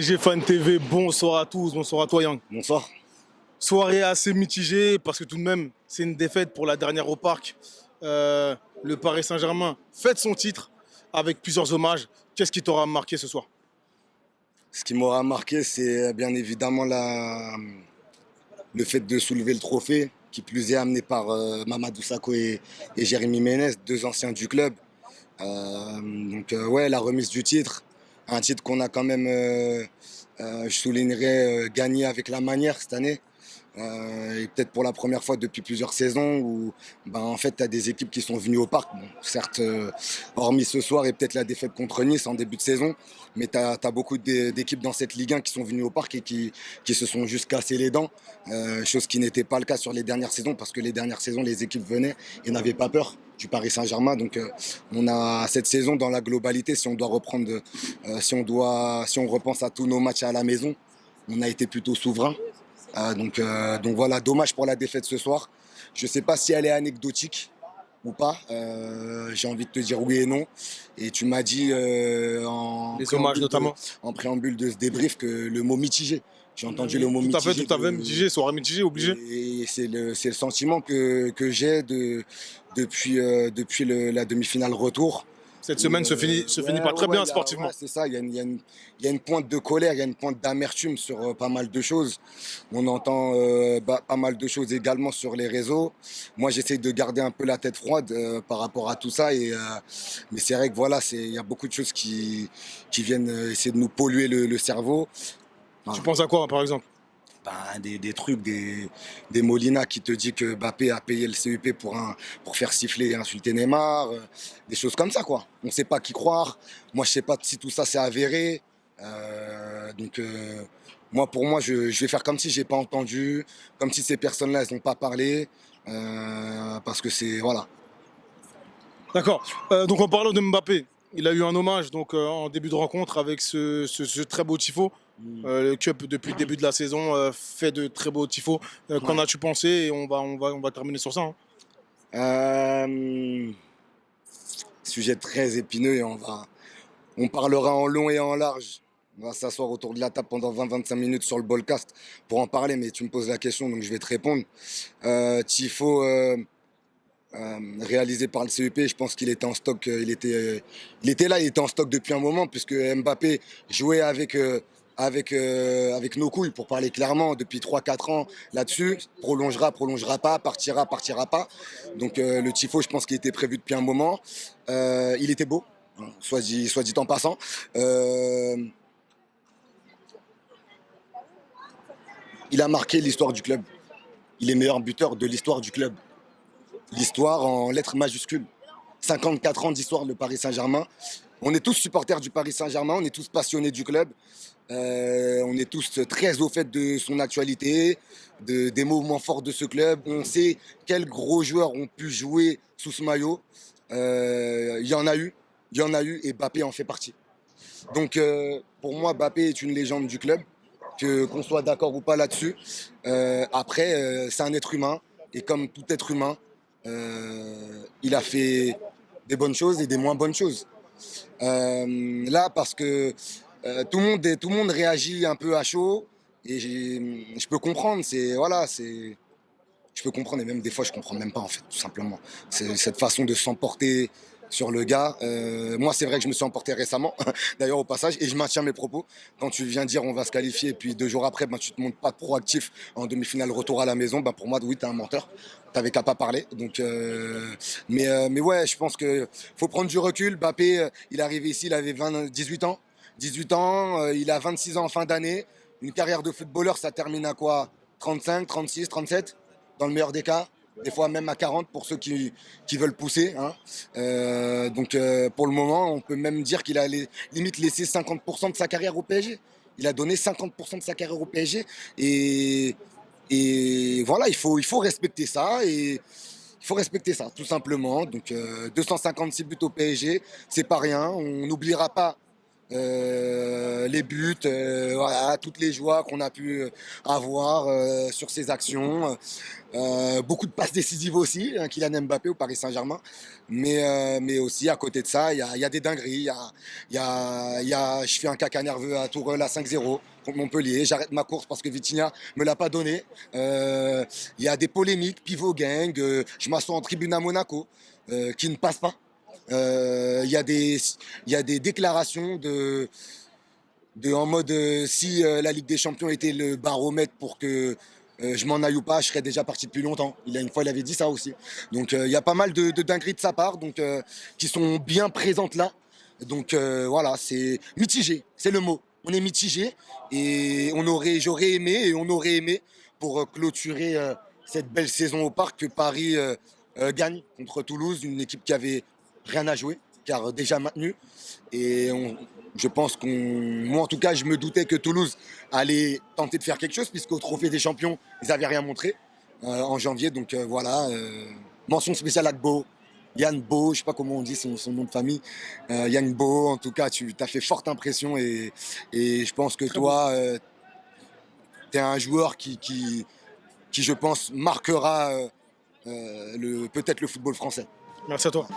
PSG Fan TV, bonsoir à tous, bonsoir à toi Yang. Bonsoir. Soirée assez mitigée parce que tout de même c'est une défaite pour la dernière au parc. Le Paris Saint-Germain fête son titre avec plusieurs hommages. Qu'est-ce qui t'aura marqué ce soir? Ce qui m'aura marqué, c'est bien évidemment le fait de soulever le trophée, qui plus est amené par Mamadou Sakho et Jérémy Ménez, deux anciens du club. Ouais, la remise du titre, un titre qu'on a quand même, je soulignerais, gagné avec la manière cette année. Et peut-être pour la première fois depuis plusieurs saisons où en fait tu as des équipes qui sont venues au parc. Bon, certes, hormis ce soir et peut-être la défaite contre Nice en début de saison, mais tu as beaucoup d'équipes dans cette Ligue 1 qui sont venues au parc et qui se sont juste cassé les dents, chose qui n'était pas le cas sur les dernières saisons parce que les dernières saisons les équipes venaient et n'avaient pas peur du Paris Saint-Germain. Donc on a cette saison dans la globalité, si on doit reprendre, si on repense à tous nos matchs à la maison, on a été plutôt souverain. Donc voilà, dommage pour la défaite ce soir. Je ne sais pas si elle est anecdotique ou pas. J'ai envie de te dire oui et non. Et tu m'as dit Les hommages notamment. en préambule de ce débrief que le mot mitigé. J'ai entendu le mot mitigé. Tout à fait, mitigé, soirée mitigée, obligé. Et c'est le sentiment que j'ai depuis la demi-finale retour. Cette semaine se finit pas très bien sportivement. C'est ça, il y a une pointe de colère, il y a une pointe d'amertume sur pas mal de choses. On entend pas mal de choses également sur les réseaux. Moi, j'essaie de garder un peu la tête froide par rapport à tout ça. Mais c'est vrai que voilà, il y a beaucoup de choses qui viennent essayer de nous polluer le cerveau. Tu penses à quoi par exemple? Des trucs, des Molina qui te dit que Mbappé a payé le CEP pour faire siffler et insulter Neymar, des choses comme ça quoi. On ne sait pas qui croire. Moi je sais pas si tout ça c'est avéré. Pour moi je vais faire comme si j'ai pas entendu, comme si ces personnes-là elles n'ont pas parlé, parce que c'est voilà. D'accord. Donc en parlant de Mbappé, il a eu un hommage en début de rencontre avec ce très beau tifo. Le Cup depuis le début de la saison fait de très beaux tifos. Qu'en as-tu pensé? Et on va terminer sur ça. Hein. Sujet très épineux et on parlera en long et en large. On va s'asseoir autour de la table pendant 20-25 minutes sur le Ballcast pour en parler, mais tu me poses la question donc je vais te répondre. Tifo réalisé par le CEP, je pense qu'il était en stock, il était là, il était en stock depuis un moment puisque Mbappé jouait avec nos couilles, pour parler clairement, depuis 3-4 ans là-dessus. Prolongera pas, partira pas. Donc le tifo, je pense qu'il était prévu depuis un moment. Il était beau, hein, soit dit en passant. Il a marqué l'histoire du club. Il est meilleur buteur de l'histoire du club. L'histoire en lettres majuscules. 54 ans d'histoire de Paris Saint-Germain. On est tous supporters du Paris Saint-Germain, on est tous passionnés du club. On est tous très au fait de son actualité, des moments forts de ce club. On sait quels gros joueurs ont pu jouer sous ce maillot. Il y en a eu et Mbappé en fait partie. Donc pour moi, Mbappé est une légende du club, qu'on soit d'accord ou pas là-dessus. Après, c'est un être humain et comme tout être humain, il a fait des bonnes choses et des moins bonnes choses. Là, parce que tout le monde réagit un peu à chaud et je peux comprendre. Je peux comprendre et même des fois je comprends même pas en fait, tout simplement. C'est cette façon de s'emporter sur le gars. Moi, c'est vrai que je me suis emporté récemment, d'ailleurs au passage, et je maintiens mes propos. Quand tu viens dire on va se qualifier et puis 2 jours après, tu te montres pas proactif en demi-finale retour à la maison, pour moi, oui, t'es un menteur. T'avais qu'à pas parler. Donc, mais ouais, je pense que faut prendre du recul. Mbappé, il est arrivé ici, il avait 18 ans. 18 ans, il a 26 ans en fin d'année. Une carrière de footballeur, ça termine à quoi? 35, 36, 37 dans le meilleur des cas, des fois même à 40 pour ceux qui veulent pousser. Hein. Pour le moment, on peut même dire qu'il a limite laissé 50% de sa carrière au PSG. Il a donné 50% de sa carrière au PSG. Et voilà, il faut respecter ça. Et il faut respecter ça, tout simplement. Donc 256 buts au PSG, c'est pas rien. On n'oubliera pas les buts, voilà, toutes les joies qu'on a pu avoir sur ses actions. Beaucoup de passes décisives aussi, hein, Kylian Mbappé au Paris Saint-Germain. Mais aussi, à côté de ça, il y a des dingueries. Je fais un caca nerveux à Tourelle à 5-0 contre Montpellier. J'arrête ma course parce que Vitinha me l'a pas donné. Il y a des polémiques, pivot gang. Je m'assois en tribune à Monaco qui ne passe pas. Il y a des déclarations en mode si la Ligue des Champions était le baromètre pour que je m'en aille ou pas, je serais déjà parti depuis longtemps. Une fois, il avait dit ça aussi. Donc il y a pas mal de dingueries de sa part donc, qui sont bien présentes là. Donc voilà, c'est mitigé, c'est le mot. On est mitigé et j'aurais aimé et on aurait aimé pour clôturer cette belle saison au parc que Paris gagne contre Toulouse, une équipe qui avait rien à jouer, car déjà maintenue. Et je pense moi en tout cas, je me doutais que Toulouse allait tenter de faire quelque chose, puisqu'au Trophée des Champions, ils n'avaient rien montré en janvier. Donc voilà, mention spéciale à Beau, Yann Beau, je sais pas comment on dit son nom de famille. Yann Beau, en tout cas, tu as fait forte impression et je pense que Très beau. toi, tu es un joueur qui, je pense, marquera peut-être le football français. Merci à toi.